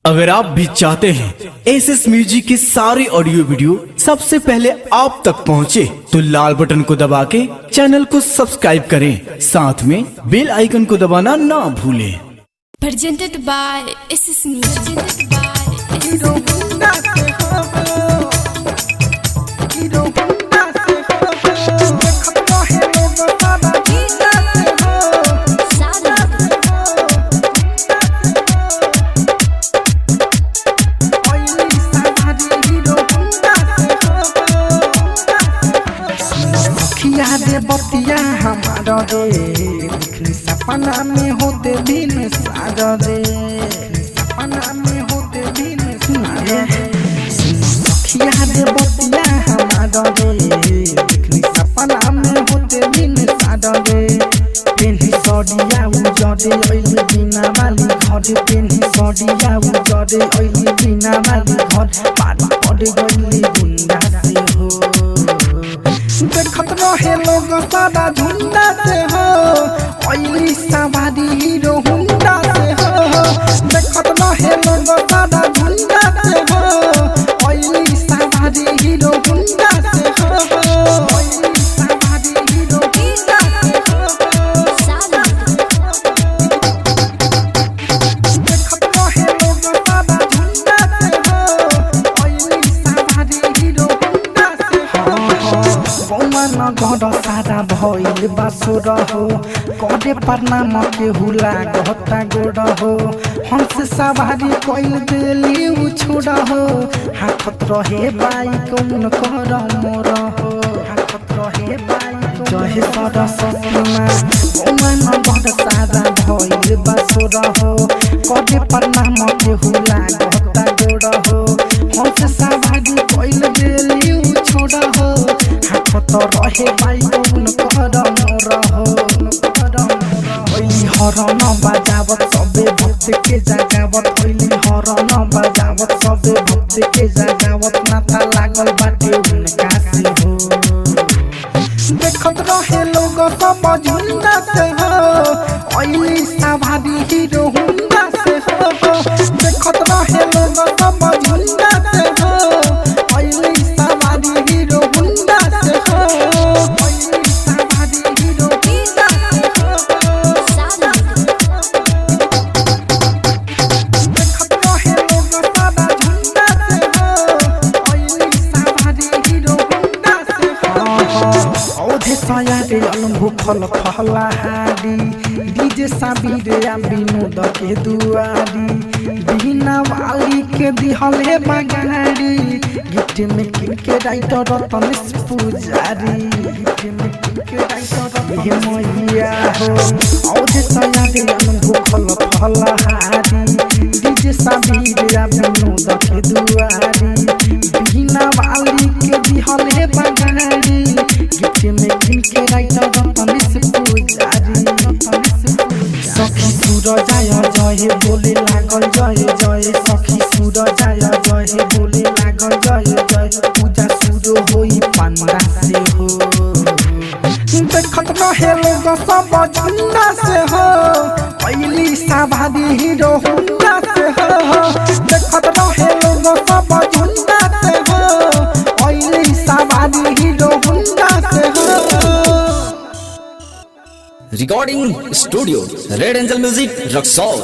अगर आप भी चाहते हैं एसएस म्यूजिक की सारी ऑडियो वीडियो सबसे पहले आप तक पहुंचे, तो लाल बटन को दबा के चैनल को सब्सक्राइब करें, साथ में बेल आइकन को दबाना ना भूलें। Presented by SS Music. दे बतिया हमारा रे, सपना में होते दिन सारा रे, सपना में होते दिन सारा रे। सखिया दे बतिया हमारा रे, सपना में होते दिन सारा रे। पेन्ही सड़िया उजड़े अइली बिना वाली घर, पेन्ही सड़िया उजड़े अइली बिना वाली घर। पानी पड़ गइली गुंडा से हो, देखत रहे लोग सादा झुंडा से हो। अइली सवारी हीरो हुंडा से हो, देखत रहे लोग सादा झुंडा से हो। अइली सवारी हीरो हुंडा से हो, अइली सवारी हीरो हुंडा से हो। देखत रहे लोग सादा झुंडा से हो, अइली सवारी हीरो हुंडा से हो। मन घर सारा भइल बासुर हो, करे प्रणाम के हुला गहता गोड़ हो। हंस सवारी कइल देली उछुड़ हो, हाथत रहे बाइक उन कर मोर हो, हाथत रहे बाइक जहे सरस्वती माँ। मन घर सारा भइल बासुर हो, करे प्रणाम के हुला गहता गोड़ हो। हंस सवारी कइल देली उछुड़ हो, तो रहे बाइकौन कर मोर हो। ओइली हरन बजावत सबे भक्त के जगावत, ओइली हरन बजावत सबे भक्त के जगावत। नाता लागल बाटे उनका से हो, देखत रहे लोग सब झुंडा से हो। ओइली सवारी हीरो हुंडा से हो, देखत रहे लोग सब झुंडा से हो। ओइली सवारी हीरो हुंडा से हो, ओइली सवारी हीरो हुंडा से हो। देखत रहे लोग सादा झुंडा से हो, ओइली सवारी हीरो हुंडा से हो। औधे सयारे भूखल फलहारी, डीजे साबिर आ विनोद के दुआरी। बिना वाली के दिहले बगारी, गीत में किनके राइटर रतनेश पुजारी, गीत में किनके राइटर मैया हो। औधे सयारे भूखल फलहारी, डीजे साबिर आ विनोद के दुआरी। बिना वाली के दिहले बगारी, गीत में किनके राइटर रतनेश पुजारी। सखी सुर जाय जय बोले लागल जय जय, सखी सुर जाय जय बोले लागल जय जय। पूजा शुरू होई पंडा से हो, देखत रहे लोग सब झुंडा से हो। अइली सवारी हीरो हुंडा से हो, देखत रहे लोग सब झुंडा से हो। अइली सवारी हीरो हुंडा से हो। Recording studio red angel music Raxaul.